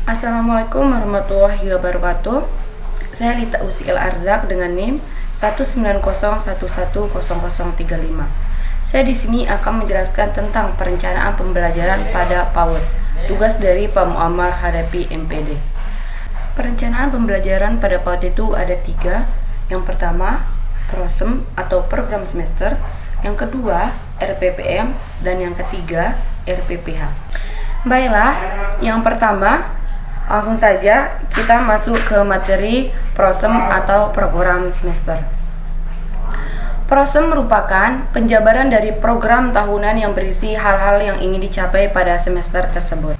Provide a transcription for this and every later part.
Assalamualaikum warahmatullahi wabarakatuh. Saya Lita Usiil Arzak dengan NIM 190110035. Saya di sini akan menjelaskan tentang perencanaan pembelajaran pada PAUD. Tugas dari Pak Muammar Hadapi MPD. Perencanaan pembelajaran pada PAUD itu ada 3. Yang pertama, PROSEM atau program semester. Yang kedua, RPPM, dan yang ketiga, RPPH. Baiklah, yang pertama, langsung saja kita masuk ke materi PROSEM atau program semester. PROSEM merupakan penjabaran dari program tahunan yang berisi hal-hal yang ingin dicapai pada semester tersebut.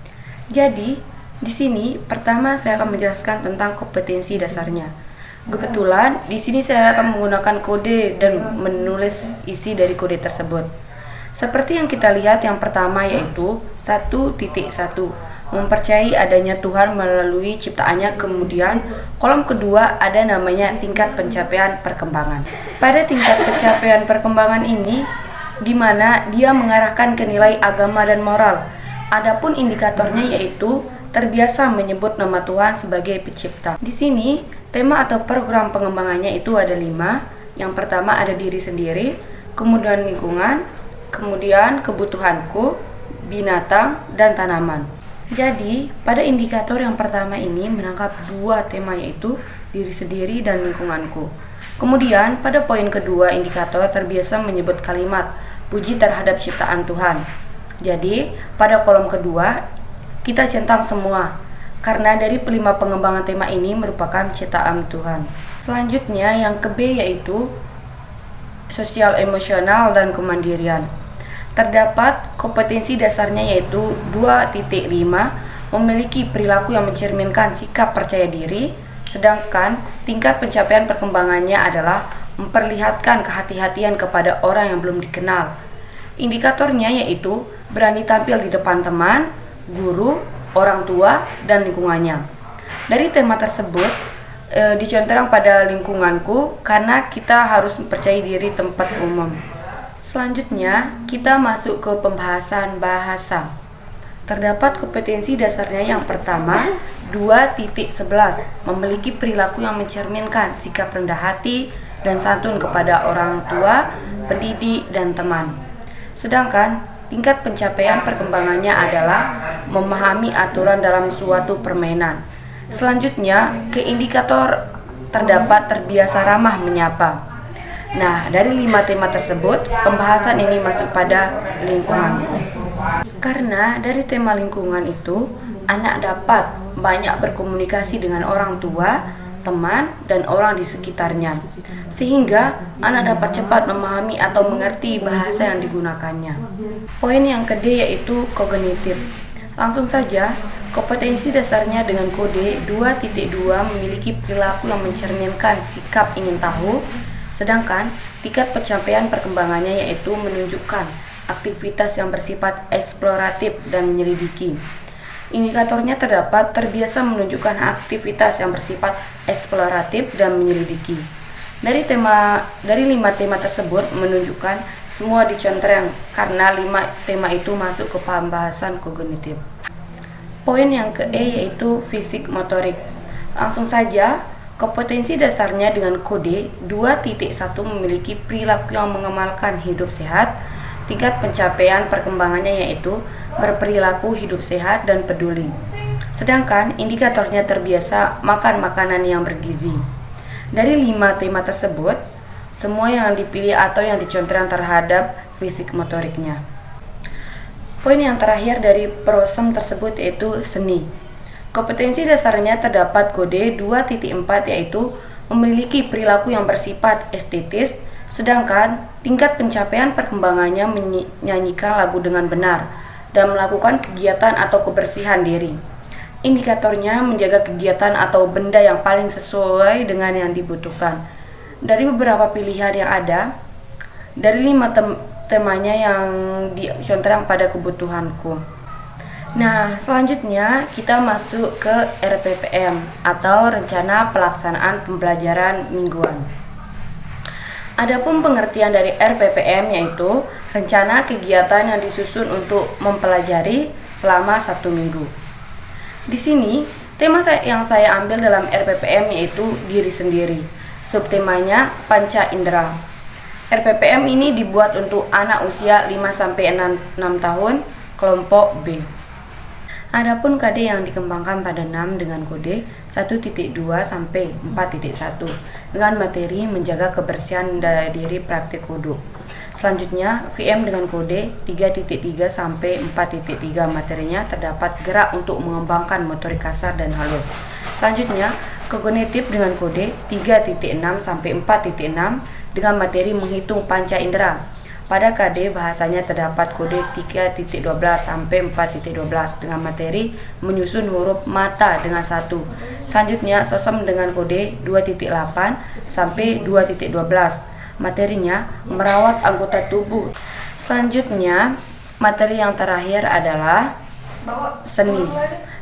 Jadi, di sini pertama saya akan menjelaskan tentang kompetensi dasarnya. Kebetulan di sini saya akan menggunakan kode dan menulis isi dari kode tersebut. Seperti yang kita lihat, yang pertama yaitu 1.1, mempercayai adanya Tuhan melalui ciptaannya. Kemudian kolom kedua ada namanya tingkat pencapaian perkembangan. Pada tingkat pencapaian perkembangan ini, di mana dia mengarahkan ke nilai agama dan moral. Adapun indikatornya yaitu terbiasa menyebut nama Tuhan sebagai pencipta. Di sini tema atau program pengembangannya itu ada 5. Yang pertama ada diri sendiri, kemudian lingkungan, kemudian kebutuhanku, binatang, dan tanaman. Jadi, pada indikator yang pertama ini menangkap 2 tema yaitu diri sendiri dan lingkunganku. Kemudian, pada poin kedua indikator terbiasa menyebut kalimat puji terhadap ciptaan Tuhan. Jadi, pada kolom kedua kita centang semua karena dari 5 pengembangan tema ini merupakan ciptaan Tuhan. Selanjutnya yang ke B yaitu sosial emosional dan kemandirian. Terdapat kompetensi dasarnya yaitu 2.5, memiliki perilaku yang mencerminkan sikap percaya diri, sedangkan tingkat pencapaian perkembangannya adalah memperlihatkan kehati-hatian kepada orang yang belum dikenal. Indikatornya yaitu berani tampil di depan teman, guru, orang tua, dan lingkungannya. Dari tema tersebut dicontohkan pada lingkunganku karena kita harus mempercayai diri tempat umum. Selanjutnya, kita masuk ke pembahasan bahasa. Terdapat kompetensi dasarnya yang pertama, 2.11, memiliki perilaku yang mencerminkan sikap rendah hati dan santun kepada orang tua, pendidik, dan teman. Sedangkan, tingkat pencapaian perkembangannya adalah memahami aturan dalam suatu permainan. Selanjutnya, ke indikator terdapat terbiasa ramah menyapa. Nah, dari 5 tema tersebut, pembahasan ini masuk pada lingkungan. Karena dari tema lingkungan itu, anak dapat banyak berkomunikasi dengan orang tua, teman, dan orang di sekitarnya. Sehingga anak dapat cepat memahami atau mengerti bahasa yang digunakannya. Poin yang kedua yaitu kognitif. Langsung saja, kompetensi dasarnya dengan kode 2.2 memiliki perilaku yang mencerminkan sikap ingin tahu. Sedangkan tingkat pencapaian perkembangannya yaitu menunjukkan aktivitas yang bersifat eksploratif dan menyelidiki. Indikatornya terdapat terbiasa menunjukkan aktivitas yang bersifat eksploratif dan menyelidiki. Dari 5 tema tersebut menunjukkan semua dicontreng karena 5 tema itu masuk ke pembahasan kognitif. Poin yang ke E yaitu fisik motorik. Langsung saja, kompetensi dasarnya dengan kode 2.1 memiliki perilaku yang mengamalkan hidup sehat. Tingkat pencapaian perkembangannya yaitu berperilaku hidup sehat dan peduli. Sedangkan indikatornya terbiasa makan makanan yang bergizi. Dari 5 tema tersebut, semua yang dipilih atau yang dicontohkan terhadap fisik motoriknya. Poin yang terakhir dari PROSEM tersebut yaitu seni. Kompetensi dasarnya terdapat kode 2.4 yaitu memiliki perilaku yang bersifat estetis, sedangkan tingkat pencapaian perkembangannya menyanyikan lagu dengan benar dan melakukan kegiatan atau kebersihan diri. Indikatornya menjaga kegiatan atau benda yang paling sesuai dengan yang dibutuhkan. Dari beberapa pilihan yang ada, dari 5 temanya yang dicontohkan pada kebutuhanku. Nah, selanjutnya kita masuk ke RPPM atau Rencana Pelaksanaan Pembelajaran Mingguan. Adapun pengertian dari RPPM yaitu rencana kegiatan yang disusun untuk mempelajari selama 1 minggu. Di sini, yang saya ambil dalam RPPM yaitu diri sendiri. Subtemanya panca indera. RPPM ini dibuat untuk anak usia 5-6 tahun, kelompok B. Adapun KD yang dikembangkan pada 6 dengan kode 1.2 sampai 4.1 dengan materi menjaga kebersihan dari diri praktik wudhu. Selanjutnya, VM dengan kode 3.3 sampai 4.3 materinya terdapat gerak untuk mengembangkan motorik kasar dan halus. Selanjutnya, kognitif dengan kode 3.6 sampai 4.6 dengan materi menghitung panca indera. Pada KD bahasanya terdapat kode 3.12 sampai 4.12 dengan materi menyusun huruf mata dengan 1. Selanjutnya, SOSM dengan kode 2.8 sampai 2.12. Materinya merawat anggota tubuh. Selanjutnya, materi yang terakhir adalah seni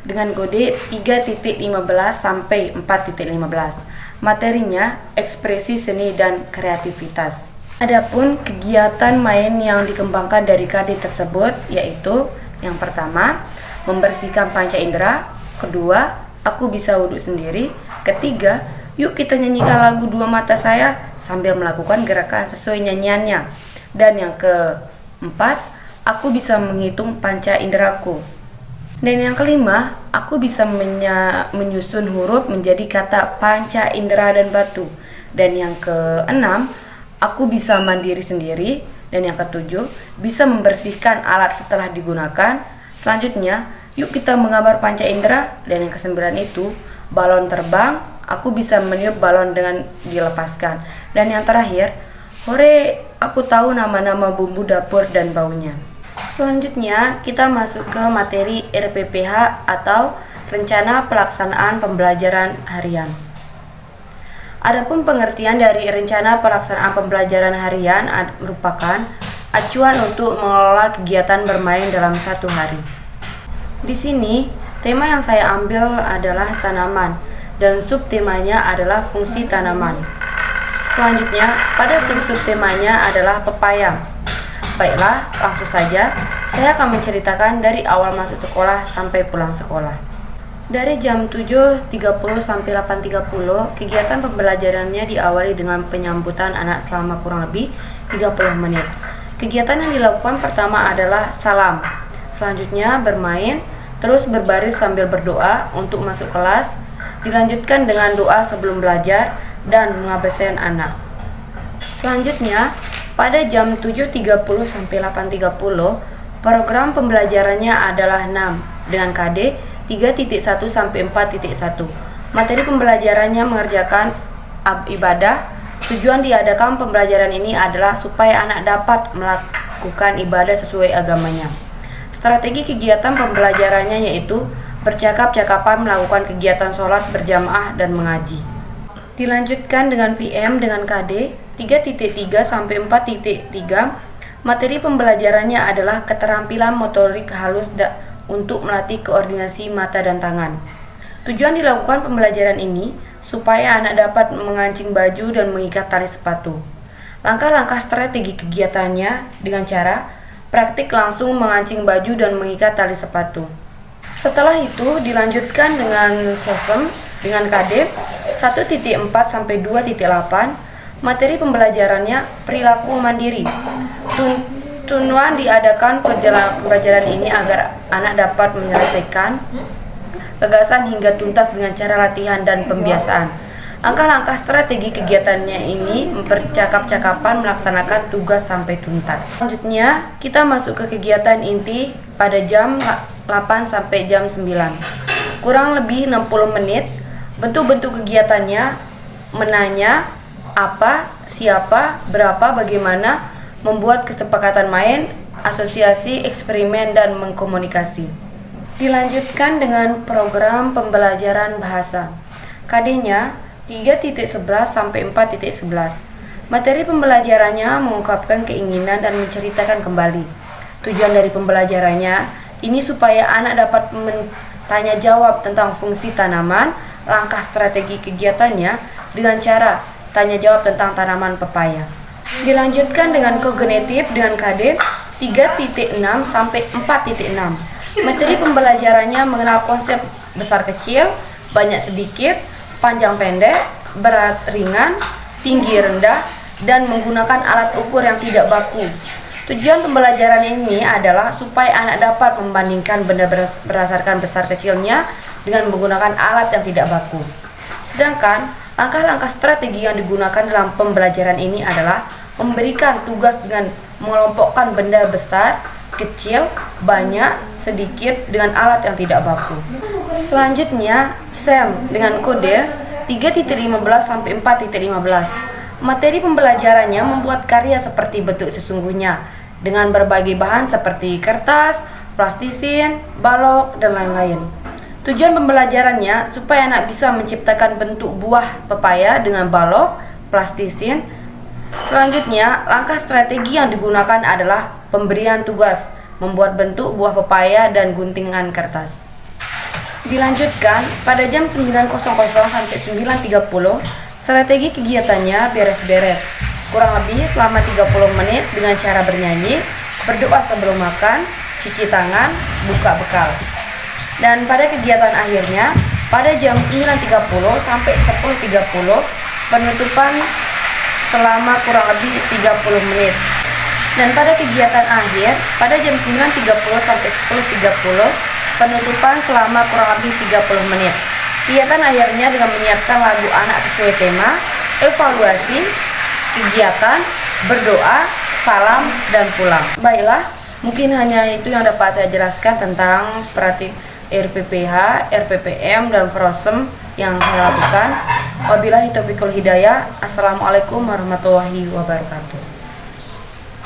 dengan kode 3.15 sampai 4.15. Materinya ekspresi seni dan kreativitas. Adapun kegiatan main yang dikembangkan dari KD tersebut yaitu yang pertama, membersihkan panca indera, kedua, aku bisa wudhu sendiri, ketiga, yuk kita nyanyikan lagu Dua Mata Saya sambil melakukan gerakan sesuai nyanyiannya. Dan yang keempat, aku bisa menghitung panca inderaku. Dan yang kelima, aku bisa menyusun huruf menjadi kata panca indera dan batu. Dan yang keenam, aku bisa mandiri sendiri. Dan yang ketujuh, bisa membersihkan alat setelah digunakan. Selanjutnya, yuk kita menggambar panca indera. Dan yang kesembilan itu, balon terbang. Aku bisa meniup balon dengan dilepaskan. Dan yang terakhir, hore, aku tahu nama-nama bumbu dapur dan baunya. Selanjutnya, kita masuk ke materi RPPH atau Rencana Pelaksanaan Pembelajaran Harian. Adapun pengertian dari Rencana Pelaksanaan Pembelajaran Harian merupakan acuan untuk mengelola kegiatan bermain dalam satu hari. Di sini, tema yang saya ambil adalah tanaman dan subtemanya adalah fungsi tanaman. Selanjutnya, pada subtemanya adalah pepaya. Baiklah, langsung saja saya akan menceritakan dari awal masuk sekolah sampai pulang sekolah. Dari jam 7.30 sampai 8.30, kegiatan pembelajarannya diawali dengan penyambutan anak selama kurang lebih 30 menit. Kegiatan yang dilakukan pertama adalah salam. Selanjutnya bermain, terus berbaris sambil berdoa untuk masuk kelas. Dilanjutkan dengan doa sebelum belajar dan mengabsen anak. Selanjutnya, pada jam 7.30 sampai 8.30, program pembelajarannya adalah 6 dengan KD 3.1 sampai 4.1. Materi pembelajarannya mengerjakan ibadah. Tujuan diadakan pembelajaran ini adalah supaya anak dapat melakukan ibadah sesuai agamanya. Strategi kegiatan pembelajarannya yaitu bercakap-cakapan melakukan kegiatan sholat berjamaah dan mengaji. Dilanjutkan dengan VM dengan KD 3.3 sampai 4.3. Materi pembelajarannya adalah keterampilan motorik halus untuk melatih koordinasi mata dan tangan. Tujuan dilakukan pembelajaran ini supaya anak dapat mengancing baju dan mengikat tali sepatu. Langkah-langkah strategi kegiatannya dengan cara praktik langsung mengancing baju dan mengikat tali sepatu. Setelah itu dilanjutkan dengan SOSM dengan KD 1.4 sampai 2.8. Materi pembelajarannya perilaku mandiri. Tujuan diadakan pembelajaran ini agar anak dapat menyelesaikan gagasan hingga tuntas dengan cara latihan dan pembiasaan. Langkah-langkah strategi kegiatannya ini bercakap-cakapan melaksanakan tugas sampai tuntas. Selanjutnya, kita masuk ke kegiatan inti pada jam 8 sampai jam 9. Kurang lebih 60 menit. Bentuk-bentuk kegiatannya menanya, apa, siapa, berapa, bagaimana, membuat kesepakatan main, asosiasi, eksperimen, dan mengkomunikasi. Dilanjutkan dengan program pembelajaran bahasa. KD-nya 3.11 sampai 4.11. Materi pembelajarannya mengungkapkan keinginan dan menceritakan kembali. Tujuan dari pembelajarannya ini supaya anak dapat bertanya jawab tentang fungsi tanaman, langkah strategi kegiatannya dengan cara tanya jawab tentang tanaman pepaya. Dilanjutkan dengan kognitif dengan KD 3.6 sampai 4.6. Materi pembelajarannya mengenal konsep besar kecil, banyak sedikit, panjang pendek, berat ringan, tinggi rendah, dan menggunakan alat ukur yang tidak baku. Tujuan pembelajaran ini adalah supaya anak dapat membandingkan benda berdasarkan besar kecilnya dengan menggunakan alat yang tidak baku. Sedangkan langkah-langkah strategi yang digunakan dalam pembelajaran ini adalah memberikan tugas dengan mengelompokkan benda besar, kecil, banyak, sedikit dengan alat yang tidak baku. Selanjutnya, SEM dengan kode 3.15 sampai 4.15. Materi pembelajarannya membuat karya seperti bentuk sesungguhnya dengan berbagai bahan seperti kertas, plastisin, balok, dan lain-lain. Tujuan pembelajarannya supaya anak bisa menciptakan bentuk buah pepaya dengan balok, plastisin. Selanjutnya, langkah strategi yang digunakan adalah pemberian tugas, membuat bentuk buah pepaya dan guntingan kertas. Dilanjutkan pada jam 9.00 sampai 9.30, strategi kegiatannya beres-beres, kurang lebih selama 30 menit dengan cara bernyanyi, berdoa sebelum makan, cuci tangan, buka bekal. Dan pada kegiatan akhirnya, pada jam 9.30 sampai 10.30, penutupan selama kurang lebih 30 menit. Dan pada kegiatan akhir, pada jam 9.30 sampai 10.30, penutupan selama kurang lebih 30 menit. Kegiatan akhirnya dengan menyiapkan lagu anak sesuai tema, evaluasi, kegiatan, berdoa, salam, dan pulang. Baiklah, mungkin hanya itu yang dapat saya jelaskan tentang praktik RPPH, RPPM, dan Frosem yang saya lakukan. Wabillahi taufiq wal hidayah. Assalamualaikum warahmatullahi wabarakatuh.